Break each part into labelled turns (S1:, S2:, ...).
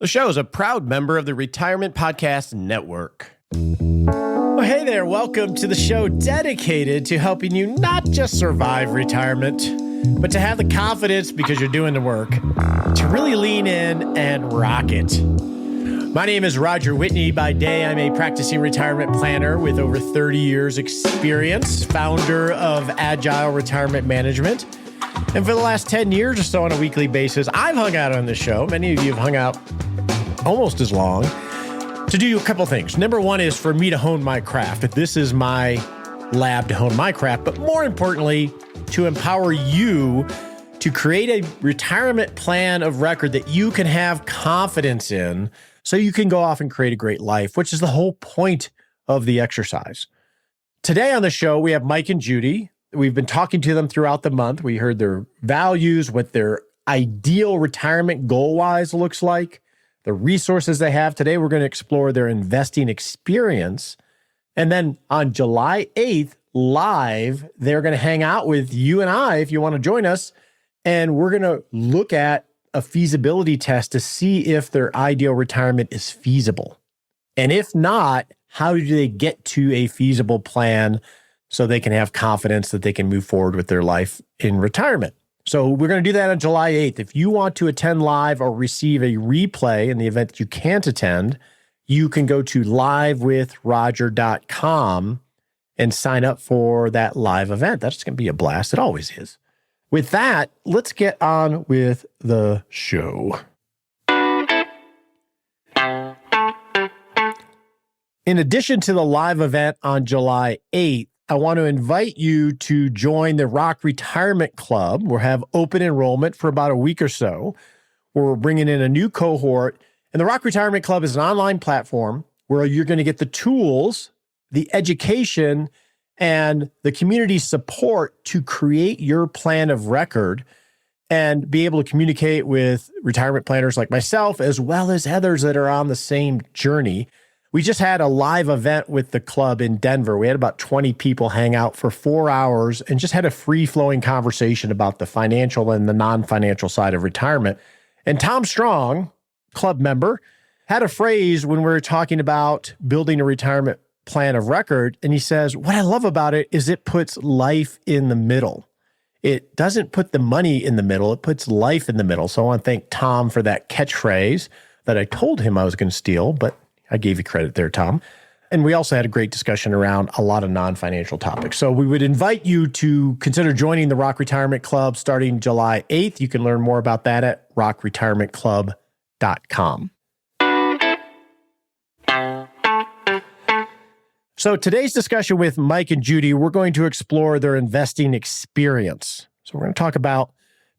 S1: The show is a proud member of the Retirement Podcast Network. Well, hey there, welcome to the show dedicated to helping you not just survive retirement, but to have the confidence, because you're doing the work, to really lean in and rock it. My name is Roger Whitney. By day, I'm a practicing retirement planner with over 30 years experience, founder of Agile Retirement Management. And for the last 10 years or so on a weekly basis, I've hung out on this show. Many of you have hung out almost as long to do a couple things. Number one is for me to hone my craft. This is my lab to hone my craft, but more importantly, to empower you to create a retirement plan of record that you can have confidence in so you can go off and create a great life, which is the whole point of the exercise. Today on the show, we have Mike and Judy. We've been talking to them throughout the month. We heard their values, what their ideal retirement goal-wise looks like, the resources they have. Today, we're going to explore their investing experience. And then on July 8th, live, they're going to hang out with you and I, if you want to join us. And we're going to look at a feasibility test to see if their ideal retirement is feasible. And if not, how do they get to a feasible plan so they can have confidence that they can move forward with their life in retirement? So we're going to do that on July 8th. If you want to attend live or receive a replay in the event that you can't attend, you can go to livewithroger.com and sign up for that live event. That's going to be a blast. It always is. With that, let's get on with the show. In addition to the live event on July 8th, I want to invite you to join the Rock Retirement Club. We'll have open enrollment for about a week or so. We're bringing in a new cohort. And the Rock Retirement Club is an online platform where you're going to get the tools, the education, and the community support to create your plan of record and be able to communicate with retirement planners like myself, as well as others that are on the same journey. We just had a live event with the club in Denver. We had about 20 people hang out for 4 hours and just had a free-flowing conversation about the financial and the non-financial side of retirement. And Tom Strong, club member, had a phrase when we were talking about building a retirement plan of record. And he says, what I love about it is it puts life in the middle. It doesn't put the money in the middle. It puts life in the middle. So I want to thank Tom for that catchphrase that I told him I was going to steal, but I gave you credit there, Tom. And we also had a great discussion around a lot of non-financial topics. So we would invite you to consider joining the Rock Retirement Club starting July 8th. You can learn more about that at rockretirementclub.com. So today's discussion with Mike and Judy, we're going to explore their investing experience. So we're going to talk about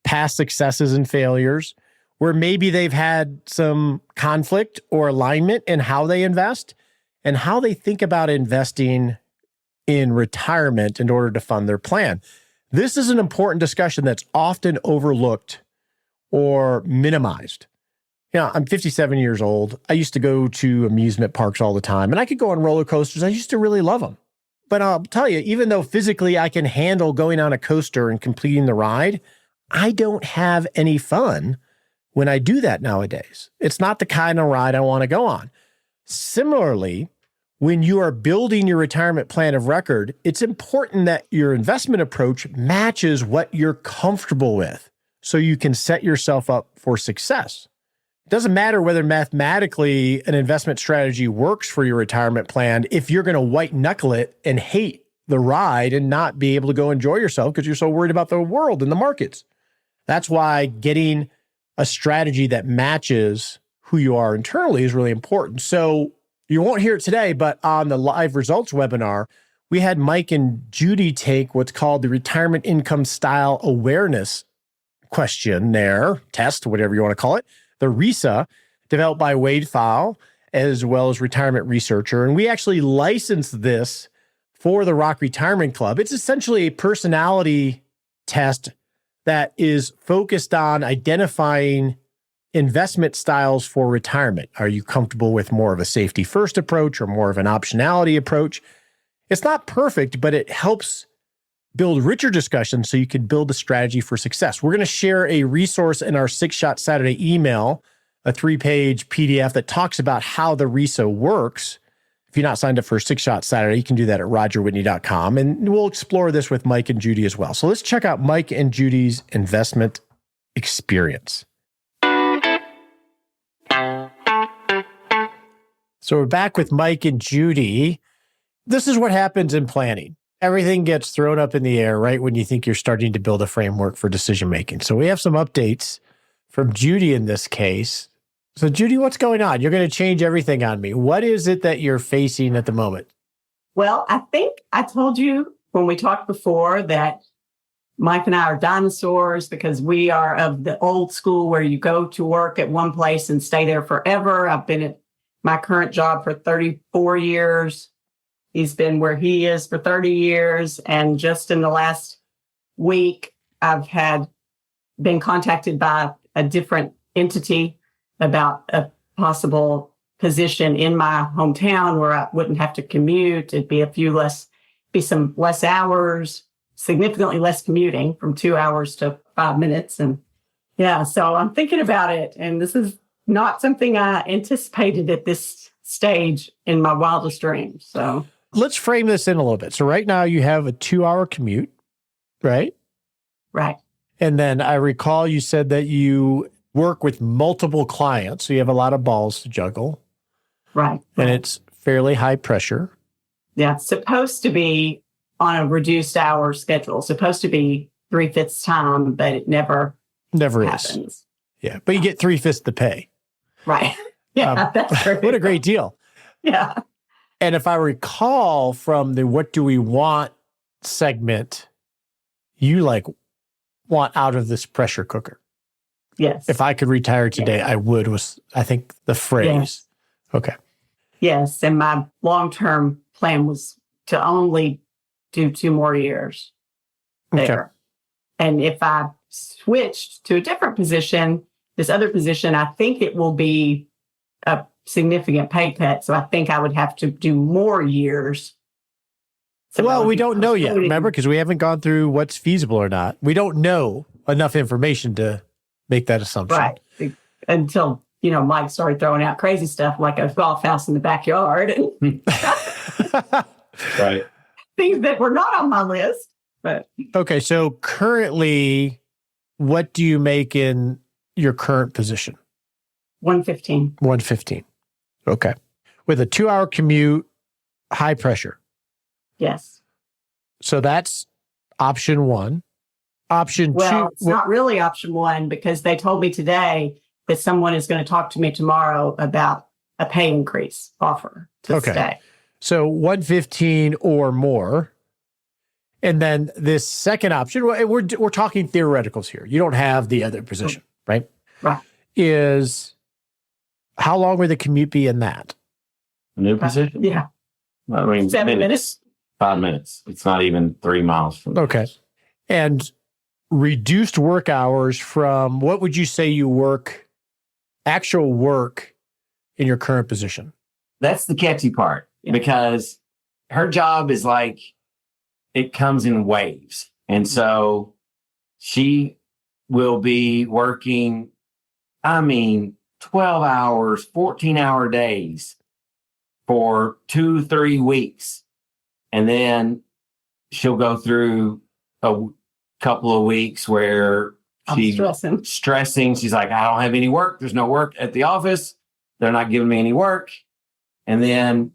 S1: past successes and failures, where maybe they've had some conflict or alignment in how they invest and how they think about investing in retirement in order to fund their plan. This is an important discussion that's often overlooked or minimized. I'm 57 years old. I used to go to amusement parks all the time, and I could go on roller coasters. I used to really love them. But I'll tell you, even though physically I can handle going on a coaster and completing the ride, I don't have any fun when I do that nowadays. It's not the kind of ride I want to go on. Similarly, when you are building your retirement plan of record, it's important that your investment approach matches what you're comfortable with so you can set yourself up for success. It doesn't matter whether mathematically an investment strategy works for your retirement plan if you're going to white knuckle it and hate the ride and not be able to go enjoy yourself because you're so worried about the world and the markets. That's why getting a strategy that matches who you are internally is really important. So you won't hear it today, but on the live results webinar, we had Mike and Judy take what's called the Retirement Income Style Awareness questionnaire, test, whatever you want to call it, the RISA, developed by Wade Fowle, as well as retirement researcher. And we actually licensed this for the Rock Retirement Club. It's essentially a personality test that is focused on identifying investment styles for retirement. Are you comfortable with more of a safety first approach or more of an optionality approach? It's not perfect, but it helps build richer discussions so you can build a strategy for success. We're going to share a resource in our 6-Shot Saturday email a 3-page PDF that talks about how the RISA works. If you're not signed up for 6 Shot Saturday, you can do that at rogerwhitney.com. And we'll explore this with Mike and Judy as well. So let's check out Mike and Judy's investment experience. So we're back with Mike and Judy. This is what happens in planning. Everything gets thrown up in the air right when you think you're starting to build a framework for decision-making. So we have some updates from Judy in this case. So Judy, what's going on? You're going to change everything on me. What is it that you're facing at the moment?
S2: Well, I think I told you when we talked before that Mike and I are dinosaurs because we are of the old school where you go to work at one place and stay there forever. I've been at my current job for 34 years. He's been where he is for 30 years. And just in the last week, I've been contacted by a different entity about a possible position in my hometown where I wouldn't have to commute. It'd be some less hours, significantly less commuting from 2 hours to 5 minutes. And yeah, so I'm thinking about it. And this is not something I anticipated at this stage in my wildest dreams. So
S1: let's frame this in a little bit. So right now you have a 2-hour commute, right?
S2: Right.
S1: And then I recall you said that you work with multiple clients. So you have a lot of balls to juggle.
S2: Right.
S1: And it's fairly high pressure.
S2: Yeah. It's supposed to be on a reduced hour schedule, supposed to be 3/5 time, but it never happens.
S1: Is. Yeah. But you get 3/5 the pay.
S2: Right. Yeah. That's true.
S1: What a great deal.
S2: Yeah.
S1: And if I recall from the What Do We Want segment, you want out of this pressure cooker.
S2: Yes.
S1: If I could retire today,
S2: yes.
S1: I would, was I think the phrase.
S2: Yes.
S1: Okay.
S2: Yes. And my long-term plan was to only do 2 more years there. Okay. And if I switched to a different position, this other position, I think it will be a significant pay cut. So I think I would have to do more years. So
S1: well, we don't know yet, remember, because we haven't gone through what's feasible or not. We don't know enough information to make that assumption.
S2: Right. Until, Mike started throwing out crazy stuff like a golf house in the backyard.
S1: Right.
S2: Things that were not on my list. But
S1: okay, so currently, what do you make in your current position?
S2: $115.
S1: $115. Okay. With a 2-hour commute, high pressure.
S2: Yes.
S1: So that's option 1. Option 2.
S2: Well, it's not really option 1 because they told me today that someone is going to talk to me tomorrow about a pay increase offer to stay.
S1: So 115 or more. And then this second option, we're talking theoreticals here. You don't have the other position, right?
S2: Right.
S1: Is how long would the commute be in that?
S3: A new position?
S2: Yeah.
S3: I mean,
S2: 7 minutes.
S3: 5 minutes. It's not even 3 miles from the
S1: Okay. And reduced work hours from what would you say you work, actual work in your current position?
S3: That's the catchy part because her job is it comes in waves. And so she will be working, 12 hours, 14-hour days for 2-3 weeks. And then she'll go through a couple of weeks where she's stressing. She's like, I don't have any work. There's no work at the office. They're not giving me any work. And then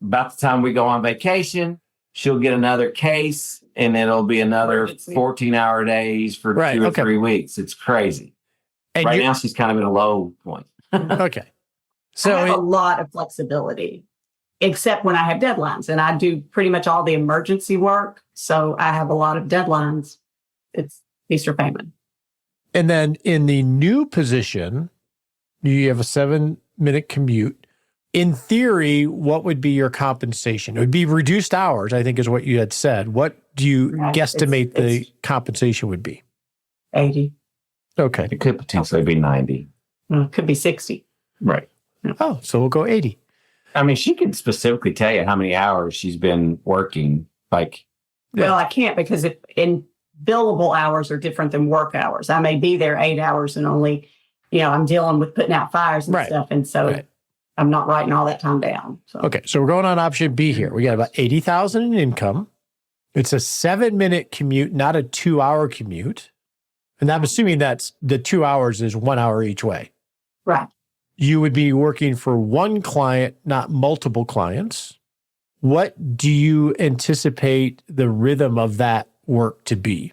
S3: about the time we go on vacation, she'll get another case and it'll be another 14-hour days for 2 or 3 weeks. It's crazy. And right now she's kind of in a low point.
S1: Okay. So
S2: I have a lot of flexibility, except when I have deadlines, and I do pretty much all the emergency work. So I have a lot of deadlines. It's feast or famine.
S1: And then in the new position, you have a 7-minute commute. In theory, what would be your compensation? It would be reduced hours, I think is what you had said. What do you guesstimate the compensation would be?
S2: 80.
S1: Okay.
S3: It could potentially be 90.
S2: It could be 60.
S3: Right.
S1: Oh, so we'll go 80.
S3: I mean, she can specifically tell you how many hours she's been working.
S2: Well, I can't because in billable hours are different than work hours. I may be there 8 hours and only I'm dealing with putting out fires and
S1: Right.
S2: stuff. And so I'm not writing all that time down. So.
S1: Okay. So we're going on option B here. We got about 80,000 in income. It's a 7-minute commute, not a 2-hour commute. And I'm assuming that's the 2 hours is 1 hour each way.
S2: Right.
S1: You would be working for one client, not multiple clients. What do you anticipate the rhythm of that work to be?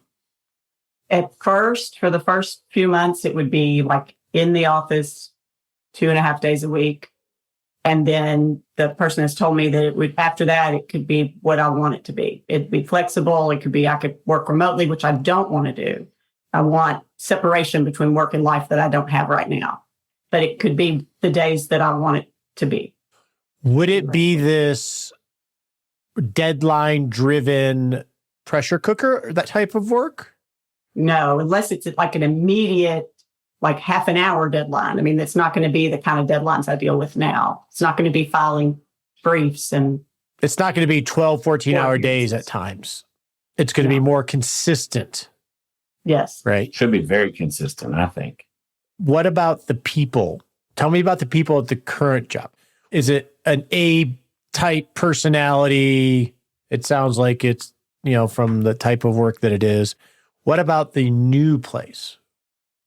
S2: At first, for the first few months, it would be like in the office 2.5 days a week. And then the person has told me that it would, after that, it could be what I want it to be. It'd be flexible. It could be, I could work remotely, which I don't want to do. I want separation between work and life that I don't have right now. But it could be the days that I want it to be.
S1: Would it be this deadline driven pressure cooker, that type of work?
S2: No, unless it's like an immediate, like half an hour deadline. I mean, it's not going to be the kind of deadlines I deal with now. It's not going to be filing briefs and.
S1: It's not going to be 12, 14-hour days at times. It's going to be more consistent.
S2: Yes.
S1: Right.
S3: Should be very consistent, I think.
S1: What about the people? Tell me about the people at the current job. Is it an A-type personality? It sounds like it's, from the type of work that it is. What about the new place?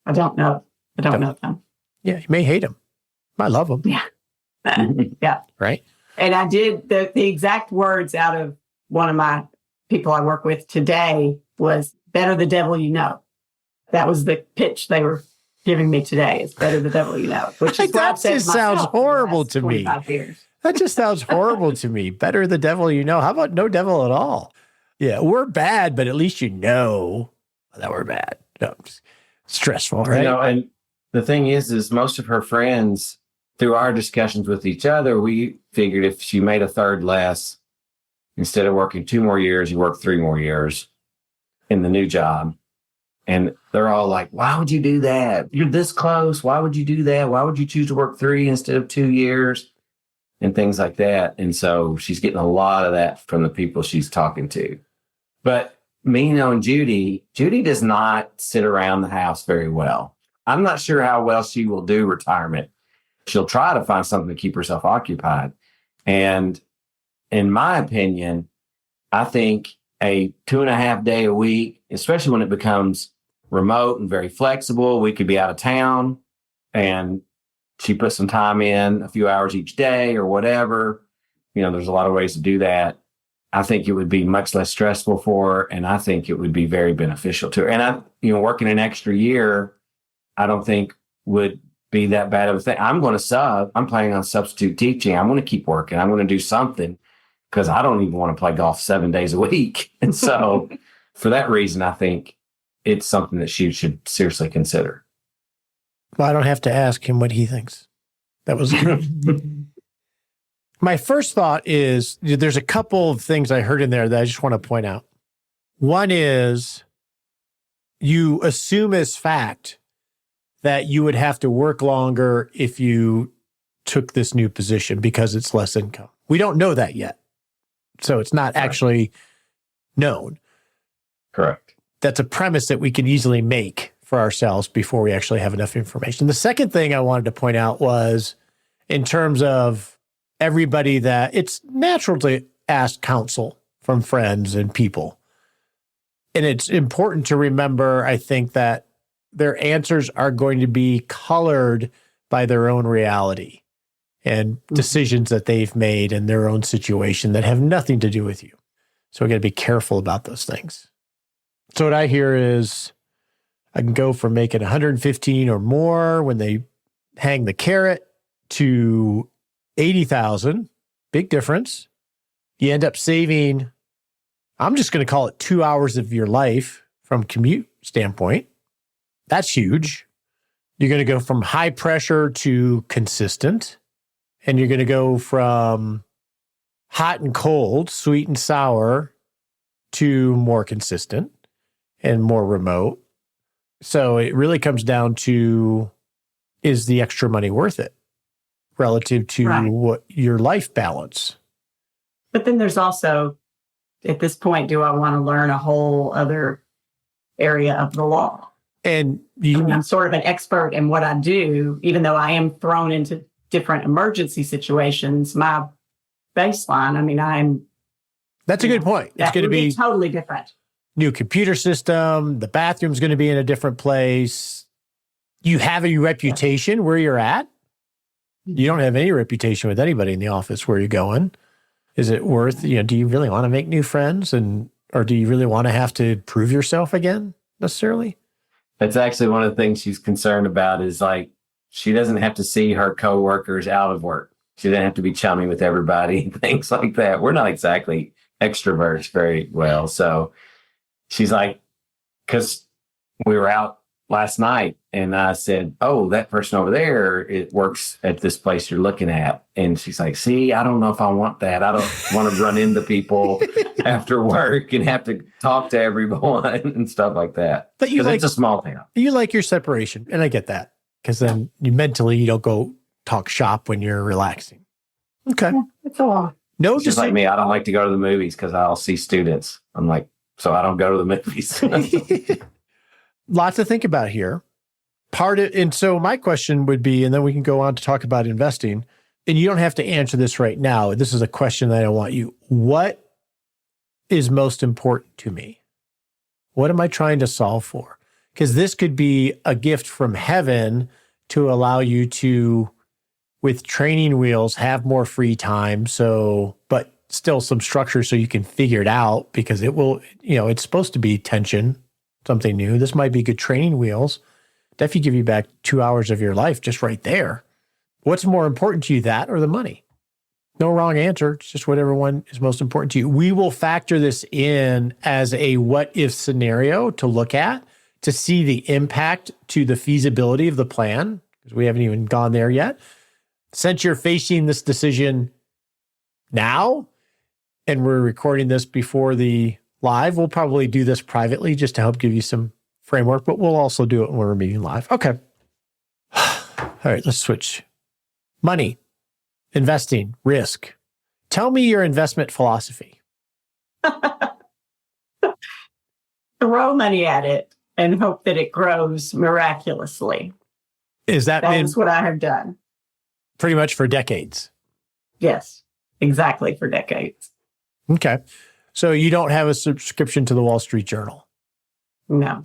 S2: I don't know. I don't know them.
S1: Yeah, you may hate them. I love them.
S2: Yeah. Yeah.
S1: Right?
S2: And I did the exact words out of one of my people I work with today was better the devil you know. That was the pitch they were giving me today. It's better the devil you know. Which is
S1: that just sounds horrible to me. That just sounds horrible to me. Better the devil you know. How about no devil at all? Yeah, we're bad, but at least you know that we're bad. No, just stressful, right?
S3: And the thing is most of her friends, through our discussions with each other, we figured if she made a third less, instead of working 2 more years, you work 3 more years in the new job. And they're all like, why would you do that? You're this close. Why would you do that? Why would you choose to work 3 instead of 2 years? And things like that. And so she's getting a lot of that from the people she's talking to. But me knowing Judy does not sit around the house very well. I'm not sure how well she will do retirement. She'll try to find something to keep herself occupied. And in my opinion, I think a 2.5 day a week, especially when it becomes remote and very flexible, we could be out of town and she puts some time in, a few hours each day or whatever. There's a lot of ways to do that. I think it would be much less stressful for her, and I think it would be very beneficial to her. And working an extra year, I don't think would be that bad of a thing. I'm going to sub. I'm planning on substitute teaching. I'm going to keep working. I'm going to do something because I don't even want to play golf 7 days a week. And so for that reason, I think it's something that she should seriously consider.
S1: Well, I don't have to ask him what he thinks. That was my first thought is there's a couple of things I heard in there that I just want to point out. One is you assume as fact that you would have to work longer if you took this new position because it's less income. We don't know that yet. So it's not actually known.
S3: Correct.
S1: That's a premise that we can easily make for ourselves before we actually have enough information. The second thing I wanted to point out was in terms of everybody that it's natural to ask counsel from friends and people. And it's important to remember, I think, that their answers are going to be colored by their own reality and decisions that they've made in their own situation that have nothing to do with you. So we got to be careful about those things. So what I hear is I can go from making 115 or more when they hang the carrot to 80,000. Big difference. You end up saving, I'm just going to call it 2 hours of your life from commute standpoint. That's huge. You're going to go from high pressure to consistent. And you're going to go from hot and cold, sweet and sour, to more consistent and more remote. So it really comes down to, is the extra money worth it relative to what your life balance?
S2: But then there's also, at this point, do I want to learn a whole other area of the law?
S1: And
S2: I'm sort of an expert in what I do, even though I am thrown into different emergency situations. My baseline,
S1: that's a good point. It's going to be
S2: totally different.
S1: New computer system. The bathroom's going to be in a different place. You have a reputation where you're at. You don't have any reputation with anybody in the office where you're going. Is it worth, do you really want to make new friends or do you really want to have to prove yourself again necessarily?
S3: That's actually one of the things she's concerned about is like, she doesn't have to see her coworkers out of work. She doesn't have to be chummy with everybody and things like that. We're not exactly extroverts very well. So she's like, because we were out last night and I said, oh, that person over there, it works at this place you're looking at. And she's like, see, I don't know if I want that. I don't want to run into people after work and have to talk to everyone and stuff like that.
S1: But
S3: it's a small town.
S1: You like your separation. And I get that because then you don't go talk shop when you're relaxing. Okay.
S2: Yeah, it's a lot.
S1: No,
S3: just like me. I don't like to go to the movies because I'll see students. I'm like, so I don't go to the movies.
S1: Lots to think about here. And so my question would be, and then we can go on to talk about investing, and you don't have to answer this right now. This is a question that I want you. What is most important to me? What am I trying to solve for? Because this could be a gift from heaven to allow you to, with training wheels, have more free time. But still some structure so you can figure it out because it will, it's supposed to be tension. Something new. This might be good training wheels. Definitely give you back 2 hours of your life just right there. What's more important to you, that or the money? No wrong answer. It's just whatever one is most important to you. We will factor this in as a what if scenario to look at to see the impact to the feasibility of the plan because we haven't even gone there yet. Since you're facing this decision now and we're recording this before the live, we'll probably do this privately just to help give you some framework, but we'll also do it when we're meeting live. Okay. All right, let's switch. Money, investing, risk. Tell me your investment philosophy.
S2: Throw money at it and hope that it grows miraculously.
S1: That
S2: is what I have done.
S1: Pretty much for decades.
S2: Yes, exactly for decades.
S1: Okay. So you don't have a subscription to the Wall Street Journal?
S2: No.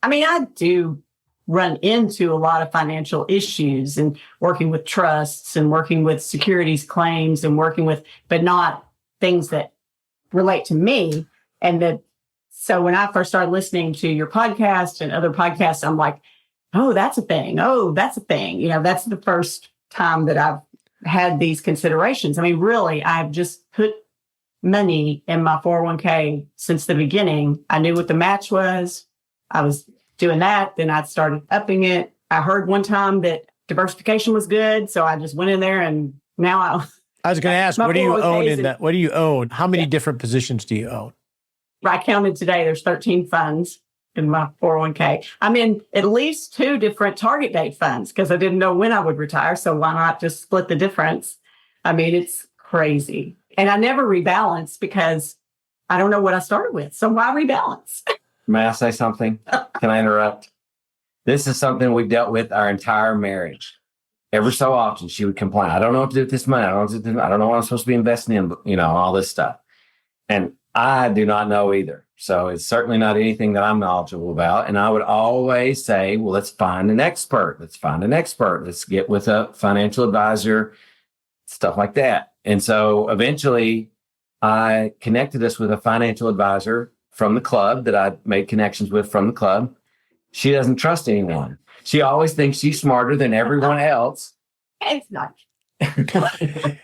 S2: I do run into a lot of financial issues and working with trusts and working with securities claims and but not things that relate to me. So when I first started listening to your podcast and other podcasts, I'm like, oh, that's a thing. Oh, that's a thing. That's the first time that I've had these considerations. Really, I've just put money in my 401k since the beginning. I knew what the match was. I was doing that. Then I started upping it. I heard one time that diversification was good. So I just went in there and now
S1: I was going to ask, what do you own in that? What do you own? How many different positions do you own?
S2: I counted today. There's 13 funds in my 401k. I'm in at least 2 different target date funds because I didn't know when I would retire. So why not just split the difference? It's crazy. And I never rebalance because I don't know what I started with. So why rebalance?
S3: May I say something? Can I interrupt? This is something we've dealt with our entire marriage. Every so often she would complain, I don't know what to do with this money. I don't know what I'm supposed to be investing in, all this stuff. And I do not know either. So it's certainly not anything that I'm knowledgeable about. And I would always say, well, let's find an expert. Let's get with a financial advisor, stuff like that. And so eventually I connected us with a financial advisor from the club that I made connections with from the club. She doesn't trust anyone. She always thinks she's smarter than everyone else.
S2: It's not.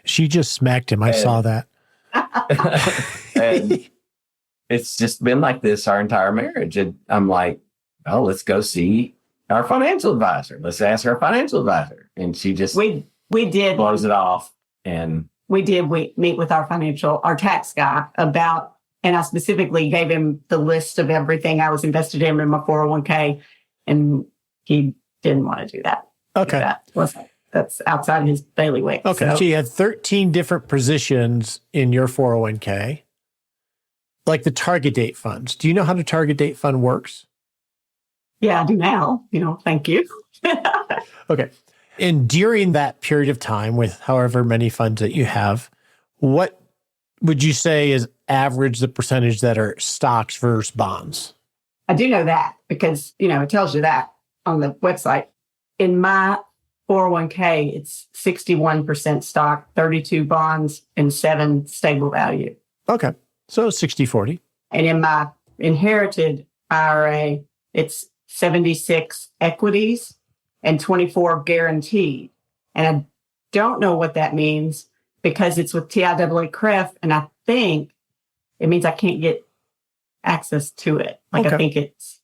S1: She just smacked him. I saw that.
S3: And it's just been like this our entire marriage. And I'm like, oh, let's go see our financial advisor. Let's ask our financial advisor. And she just
S2: we did
S3: blows it off. And
S2: we meet with our tax guy about, and I specifically gave him the list of everything I was invested in my 401k, and he didn't want to do that.
S1: Okay.
S2: That's outside his bailiwick.
S1: Okay. So you had 13 different positions in your 401k, like the target date funds. Do you know how the target date fund works?
S2: Yeah, I do now. Thank you.
S1: Okay. And during that period of time with however many funds that you have, what would you say is average the percentage that are stocks versus bonds?
S2: I do know that because, it tells you that on the website. In my 401k, it's 61% stock, 32 bonds, and 7 stable value.
S1: Okay. So 60-40.
S2: And in my inherited IRA, it's 76 equities and 24 guaranteed. And I don't know what that means because it's with TIAA-CREF, and I think it means I can't get access to it. I think it's,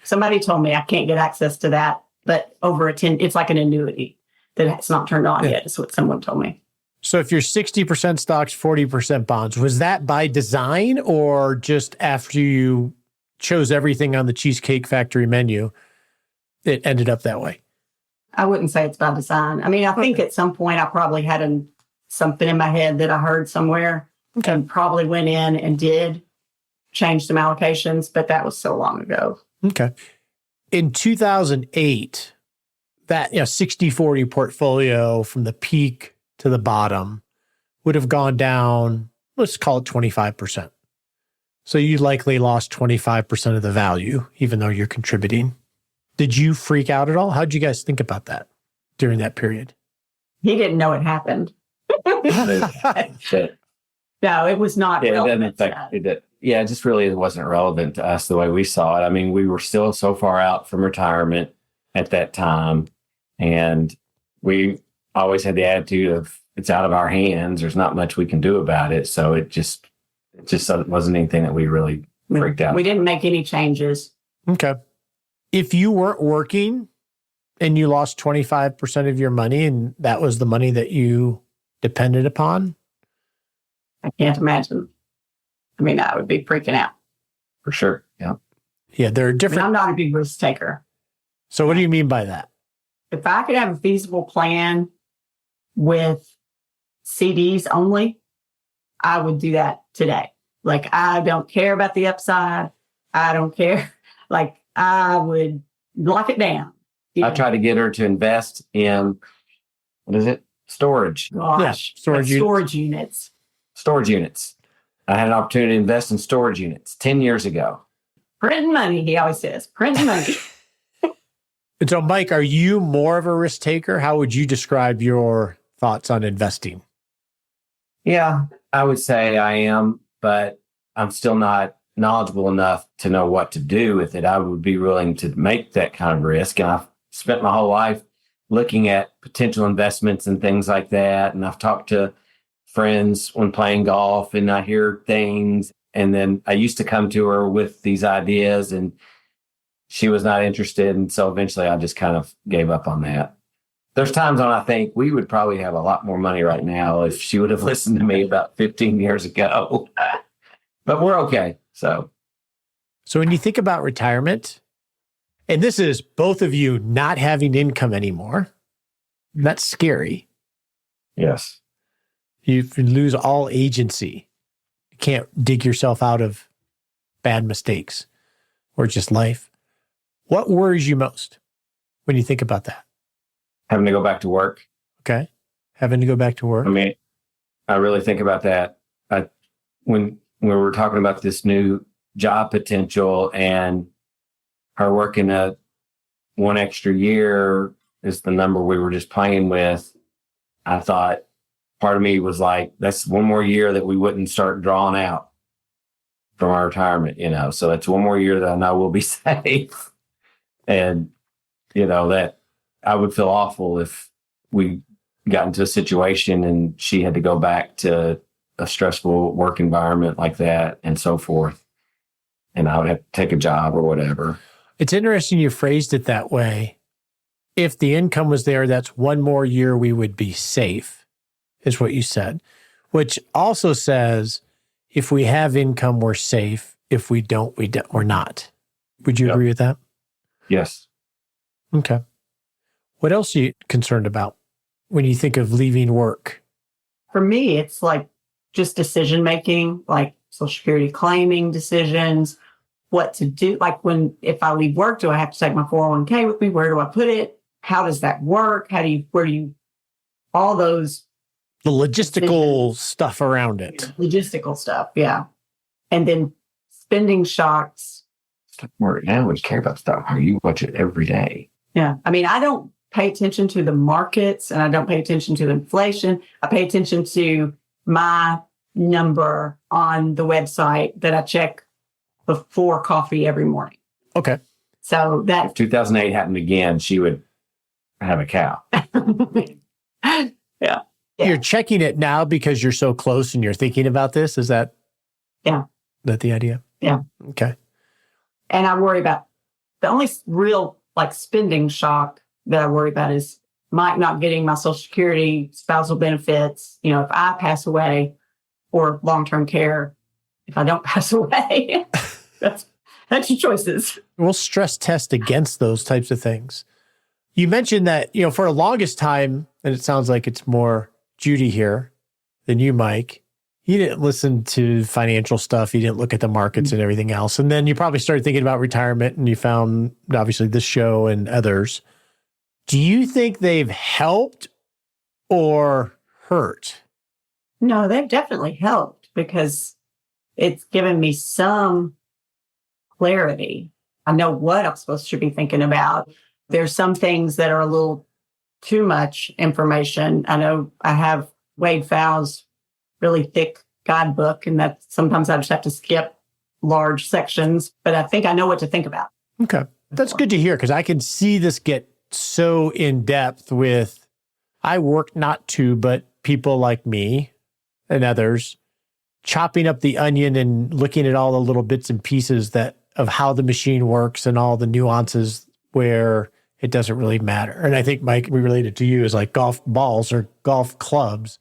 S2: somebody told me I can't get access to that, but it's like an annuity that it's not turned on yet. Is what someone told me.
S1: So if you're 60% stocks, 40% bonds, was that by design or just after you chose everything on the Cheesecake Factory menu, it ended up that way?
S2: I wouldn't say it's by design. I mean, I think at some point I probably had something in my head that I heard somewhere and probably went in and did change some allocations, but that was so long ago.
S1: Okay. In 2008, that 60-40 portfolio from the peak to the bottom would have gone down, let's call it 25%. So you likely lost 25% of the value, even though you're contributing. Did you freak out at all? How'd you guys think about that during that period?
S2: He didn't know it happened. No, it was not relevant.
S3: It just really wasn't relevant to us the way we saw it. I mean, we were still so far out from retirement at that time. And we always had the attitude of it's out of our hands. There's not much we can do about it. So it just wasn't anything that we really freaked out.
S2: We didn't make any changes.
S1: Okay. If you weren't working and you lost 25% of your money and that was the money that you depended upon?
S2: I can't imagine. I mean, I would be freaking out.
S3: For sure. Yeah.
S1: Yeah, there are different.
S2: I'm not a big risk taker.
S1: So what do you mean by that?
S2: If I could have a feasible plan with CDs only, I would do that today. Like, I don't care about the upside. I don't care. Like, I would lock it down.
S3: I try to get her to invest in, what is it? Storage.
S2: Gosh, storage units.
S3: Storage units. I had an opportunity to invest in storage units 10 years ago.
S2: Printing money, he always says. Printing money.
S1: And so, Mike, are you more of a risk taker? How would you describe your thoughts on investing?
S3: Yeah, I would say I am, but I'm still not knowledgeable enough to know what to do with it. I would be willing to make that kind of risk. And I've spent my whole life looking at potential investments and things like that. And I've talked to friends when playing golf and I hear things. And then I used to come to her with these ideas and she was not interested. And so eventually I just kind of gave up on that. There's times when I think we would probably have a lot more money right now if she would have listened to me about 15 years ago. But we're okay. So
S1: when you think about retirement, and this is both of you not having income anymore, that's scary.
S3: Yes.
S1: You lose all agency. You can't dig yourself out of bad mistakes or just life. What worries you most when you think about that?
S3: Having to go back to work.
S1: Okay. Having to go back to work.
S3: I mean, I really think about that. When we were talking about this new job potential and her working one extra year is the number we were just playing with, I thought part of me was like, that's one more year that we wouldn't start drawing out from our retirement, so that's one more year that I know we'll be safe. And, that I would feel awful if we got into a situation and she had to go back to a stressful work environment like that and so forth. And I would have to take a job or whatever.
S1: It's interesting you phrased it that way. If the income was there, that's one more year we would be safe, is what you said, which also says if we have income, we're safe. If we don't, we're not. Would you agree with that?
S3: Yes.
S1: Okay. What else are you concerned about when you think of leaving work?
S2: For me, it's like just decision making, like Social Security claiming decisions what to do. Like if I leave work, do I have to take my 401k with me? Where do I put it? How does that work? All those
S1: The logistical stuff around it.
S2: logistical stuff. Yeah. And then spending shocks.
S3: Where now we care about stock market. You watch it every day.
S2: Yeah. I mean, I don't pay attention to the markets and I don't pay attention to inflation. I pay attention to my number on the website that I check before coffee every morning.
S1: Okay.
S2: So that
S3: If 2008 happened again, she would have a cow.
S2: yeah.
S1: You're checking it now because you're so close and you're thinking about this. Is that that the idea?
S2: Yeah.
S1: Okay.
S2: And I worry about the only real like spending shock that I worry about is Mike not getting my Social Security, spousal benefits. You know, if I pass away, or long-term care, if I don't pass away, that's your choices.
S1: We'll stress test against those types of things. You mentioned that, for the longest time, and it sounds like it's more Judy here than you, Mike, you didn't listen to financial stuff. You didn't look at the markets and everything else. And then you probably started thinking about retirement and you found obviously this show and others. Do you think they've helped or hurt?
S2: No, they've definitely helped because it's given me some clarity. I know what I'm supposed to be thinking about. There's some things that are a little too much information. I know I have Wade Fowle's really thick guidebook, and that sometimes I just have to skip large sections, but I think I know what to think about.
S1: Okay. That's good to hear because I can see this get so in depth with, I work not to, but people like me and others chopping up the onion and looking at all the little bits and pieces of how the machine works and all the nuances where it doesn't really matter. And I think, Mike, we related to you as like golf balls or golf clubs,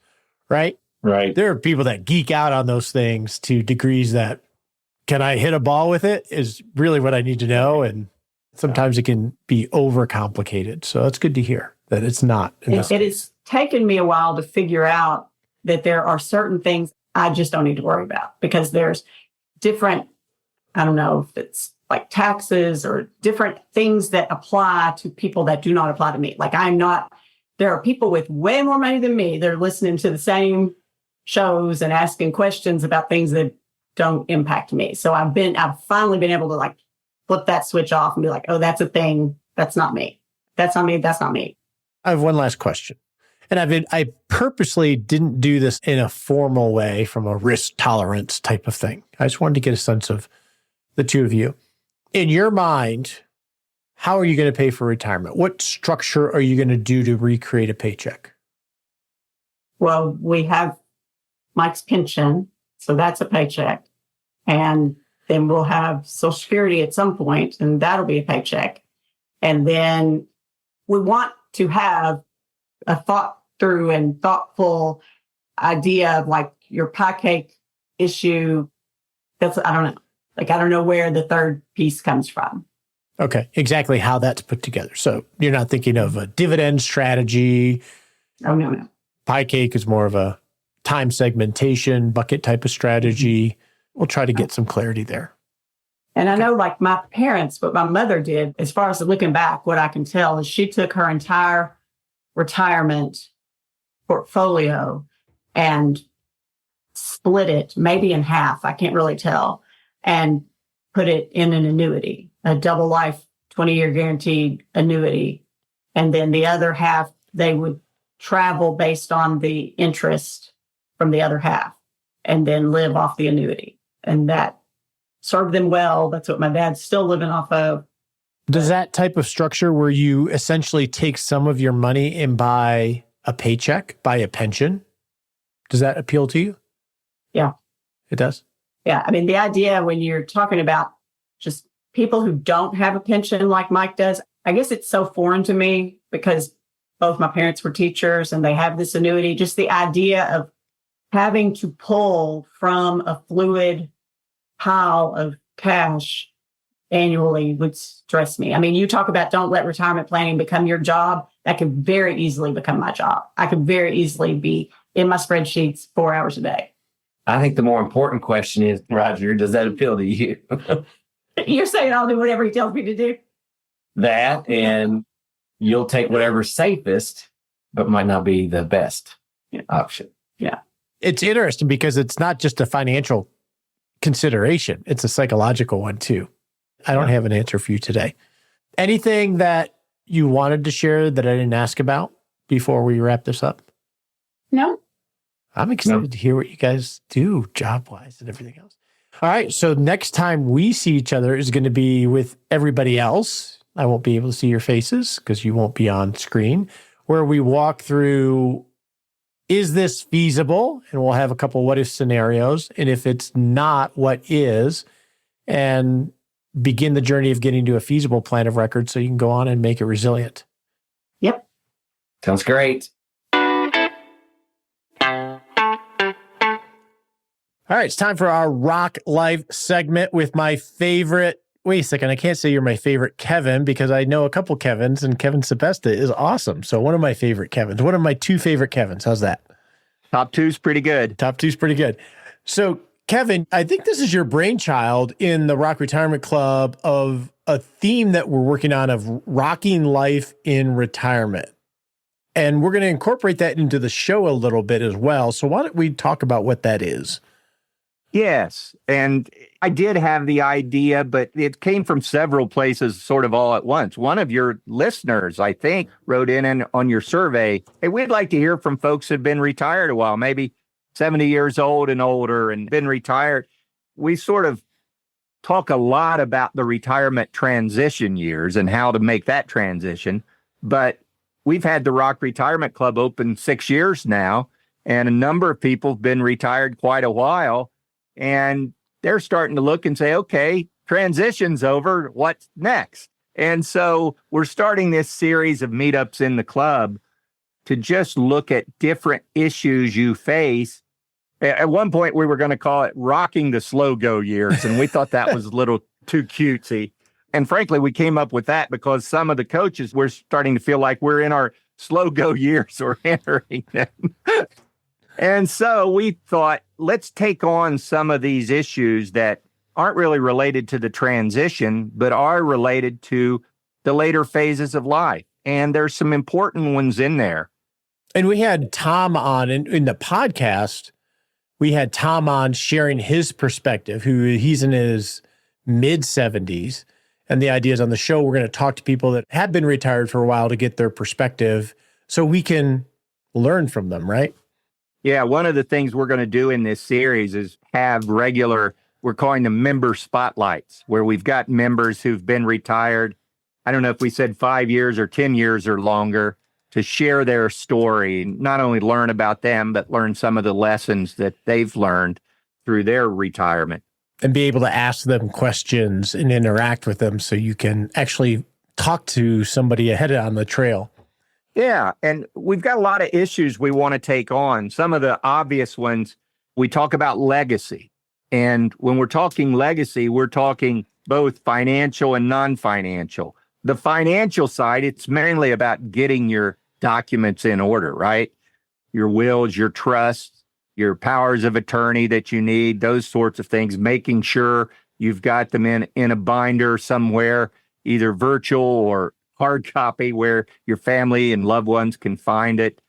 S1: right?
S3: Right.
S1: There are people that geek out on those things to degrees that, can I hit a ball with it is really what I need to know. And sometimes it can be overcomplicated. So it's good to hear that it's not.
S2: It has taken me a while to figure out that there are certain things I just don't need to worry about because there's different, I don't know if it's like taxes or different things that apply to people that do not apply to me. Like there are people with way more money than me. They're listening to the same shows and asking questions about things that don't impact me. So I've finally been able to like flip that switch off and be like, oh, that's a thing. That's not me. That's not me. That's not me.
S1: I have one last question. And I purposely didn't do this in a formal way from a risk tolerance type of thing. I just wanted to get a sense of the two of you. In your mind, how are you going to pay for retirement? What structure are you going to do to recreate a paycheck?
S2: Well, we have Mike's pension, so that's a paycheck. And then we'll have Social Security at some point, and that'll be a paycheck. And then we want to have a thought through and thoughtful idea of like your pie cake issue. I don't know. Like, I don't know where the third piece comes from.
S1: Okay, exactly how that's put together. So you're not thinking of a dividend strategy.
S2: Oh, no.
S1: Pie cake is more of a time segmentation, bucket type of strategy. We'll try to get some clarity there.
S2: And I know like my parents, what my mother did, as far as looking back, what I can tell is she took her entire retirement portfolio and split it maybe in half. I can't really tell. And put it in an annuity, a double life 20-year guaranteed annuity. And then the other half, they would travel based on the interest from the other half and then live off the annuity. And that served them well. That's what my dad's still living off of.
S1: Does that type of structure where you essentially take some of your money and buy a paycheck, buy a pension, does that appeal to you?
S2: Yeah.
S1: It does?
S2: Yeah. I mean, the idea when you're talking about just people who don't have a pension like Mike does, I guess it's so foreign to me because both my parents were teachers and they have this annuity. Just the idea of having to pull from a fluid pile of cash annually would stress me. I mean, you talk about don't let retirement planning become your job. That could very easily become my job. I could very easily be in my spreadsheets 4 hours a day.
S3: I think the more important question is, Roger, does that appeal to you?
S2: You're saying I'll do whatever he tells me to do?
S3: That, and you'll take whatever's safest, but might not be the best option.
S2: Yeah.
S1: It's interesting because it's not just a financial consideration. It's a psychological one too. I don't have an answer for you today. Anything that you wanted to share that I didn't ask about before we wrap this up?
S2: No.
S1: I'm excited to hear what you guys do job-wise and everything else. All right. So next time we see each other is going to be with everybody else. I won't be able to see your faces because you won't be on screen, where we walk through, is this feasible? And we'll have a couple what if scenarios. And if it's not, what is? And begin the journey of getting to a feasible plan of record so you can go on and make it resilient.
S2: Yep.
S3: Sounds great.
S1: All right, it's time for our Rock Life segment with my favorite. Wait a second, I can't say you're my favorite Kevin because I know a couple Kevins, and Kevin Sebesta is awesome. So one of my favorite Kevins, one of my two favorite Kevins. How's that?
S4: Top two's pretty good.
S1: Top two's pretty good. So Kevin, I think this is your brainchild in the Rock Retirement Club of a theme that we're working on of rocking life in retirement. And we're going to incorporate that into the show a little bit as well. So why don't we talk about what that is?
S4: Yes. And I did have the idea, but it came from several places sort of all at once. One of your listeners, I think, wrote in on your survey, hey, we'd like to hear from folks who've been retired a while, maybe 70 years old and older and been retired. We sort of talk a lot about the retirement transition years and how to make that transition. But we've had the Rock Retirement Club open 6 years now, and a number of people have been retired quite a while. And they're starting to look and say, okay, transition's over. What's next? And so we're starting this series of meetups in the club to just look at different issues you face. At one point, we were going to call it rocking the slow go years. And we thought that was a little too cutesy. And frankly, we came up with that because some of the coaches were starting to feel like we're in our slow go years or entering them. And so we thought, let's take on some of these issues that aren't really related to the transition, but are related to the later phases of life. And there's some important ones in there.
S1: And we had Tom on in the podcast. We had Tom on sharing his perspective, he's in his mid-70s. And the idea is on the show, we're going to talk to people that have been retired for a while to get their perspective so we can learn from them, right?
S4: Yeah, one of the things we're going to do in this series is have regular, we're calling them member spotlights, where we've got members who've been retired. I don't know if we said 5 years or 10 years or longer, to share their story, not only learn about them, but learn some of the lessons that they've learned through their retirement.
S1: And be able to ask them questions and interact with them so you can actually talk to somebody ahead on the trail.
S4: Yeah, and we've got a lot of issues we want to take on. Some of the obvious ones, we talk about legacy. And when we're talking legacy, we're talking both financial and non-financial. The financial side, it's mainly about getting your documents in order, right? Your wills, your trusts, your powers of attorney that you need, those sorts of things, making sure you've got them in a binder somewhere, either virtual or hard copy where your family and loved ones can find it.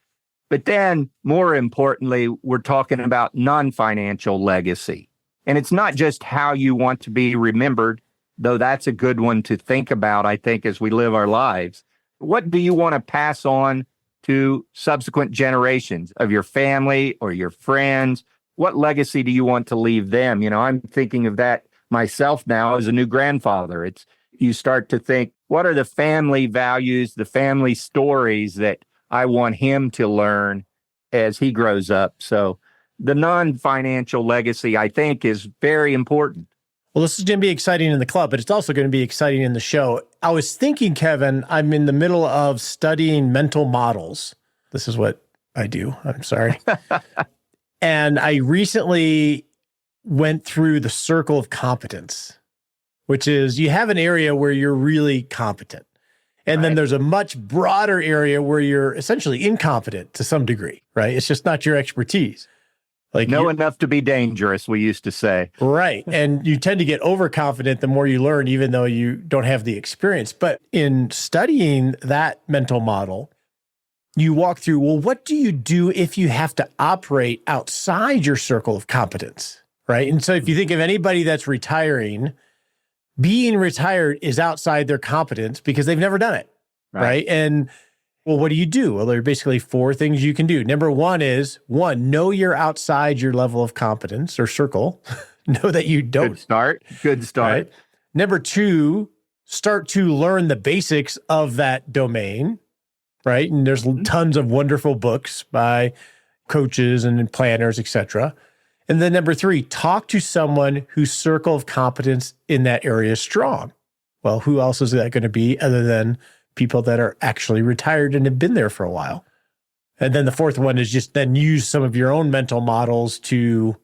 S4: But then, more importantly, we're talking about non-financial legacy. And it's not just how you want to be remembered, though that's a good one to think about, I think, as we live our lives. What do you want to pass on to subsequent generations of your family or your friends? What legacy do you want to leave them? You know, I'm thinking of that myself now as a new grandfather. You start to think, what are the family values, the family stories that I want him to learn as he grows up? So the non-financial legacy, I think, is very important.
S1: Well, this is going to be exciting in the club, but it's also going to be exciting in the show. I was thinking, Kevin, I'm in the middle of studying mental models. This is what I do. I'm sorry. And I recently went through the circle of competence, which is you have an area where you're really competent. And then there's a much broader area where you're essentially incompetent to some degree, right? It's just not your expertise. Like
S4: know enough to be dangerous, we used to say.
S1: Right. And you tend to get overconfident the more you learn, even though you don't have the experience. But in studying that mental model, you walk through, well, what do you do if you have to operate outside your circle of competence? Right. And so if you think of anybody that's retiring, being retired is outside their competence because they've never done it. Right. And well, what do you do? Well, there are basically 4 things you can do. Number 1 is know you're outside your level of competence or circle. Know that you don't.
S4: Good start.
S1: Right? Number 2, start to learn the basics of that domain, right? And there's tons of wonderful books by coaches and planners, etc. And then number 3, talk to someone whose circle of competence in that area is strong. Well, who else is that going to be other than people that are actually retired and have been there for a while? And then the 4th one is just then use some of your own mental models to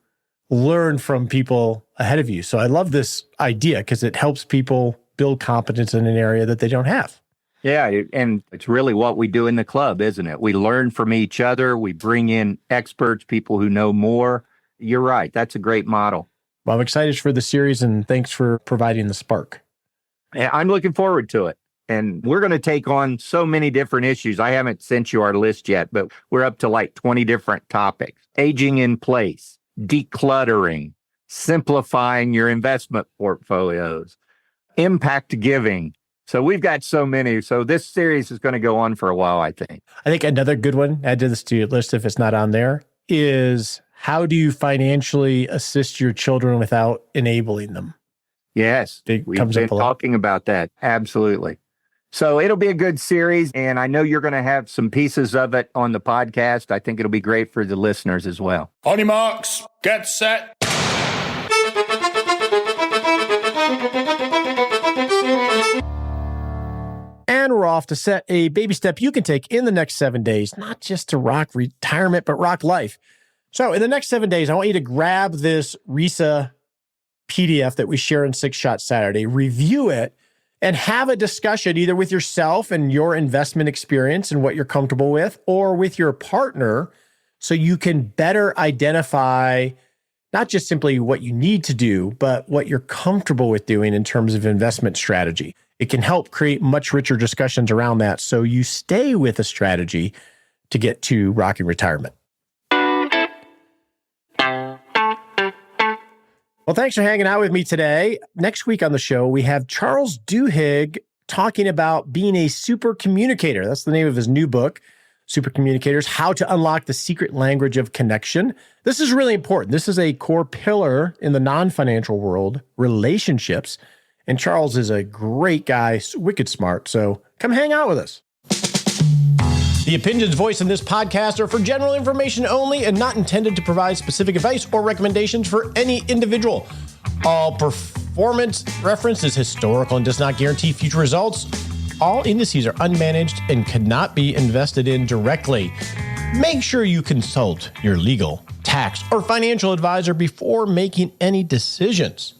S1: learn from people ahead of you. So I love this idea because it helps people build competence in an area that they don't have.
S4: Yeah, and it's really what we do in the club, isn't it? We learn from each other. We bring in experts, people who know more. You're right. That's a great model.
S1: Well, I'm excited for the series, and thanks for providing the spark.
S4: Yeah, I'm looking forward to it. And we're going to take on so many different issues. I haven't sent you our list yet, but we're up to like 20 different topics. Aging in place, decluttering, simplifying your investment portfolios, impact giving. So we've got so many. So this series is going to go on for a while, I think.
S1: I think another good one, add to this to your list if it's not on there, is how do you financially assist your children without enabling them?
S4: Yes, we've been talking about that. Absolutely. So it'll be a good series, and I know you're going to have some pieces of it on the podcast. I think it'll be great for the listeners as well.
S5: On your marks, get set.
S1: And we're off to set a baby step you can take in the next 7 days, not just to rock retirement, but rock life. So in the next 7 days, I want you to grab this RISA PDF that we share in 6 Shot Saturday, review it, and have a discussion either with yourself and your investment experience and what you're comfortable with, or with your partner, so you can better identify not just simply what you need to do, but what you're comfortable with doing in terms of investment strategy. It can help create much richer discussions around that so you stay with a strategy to get to rocking retirement. Well, thanks for hanging out with me today. Next week on the show, we have Charles Duhigg talking about being a super communicator. That's the name of his new book, Super Communicators, How to Unlock the Secret Language of Connection. This is really important. This is a core pillar in the non-financial world, relationships. And Charles is a great guy, wicked smart. So come hang out with us. The opinions voiced in this podcast are for general information only and not intended to provide specific advice or recommendations for any individual. All performance reference is historical and does not guarantee future results. All indices are unmanaged and cannot be invested in directly. Make sure you consult your legal, tax, or financial advisor before making any decisions.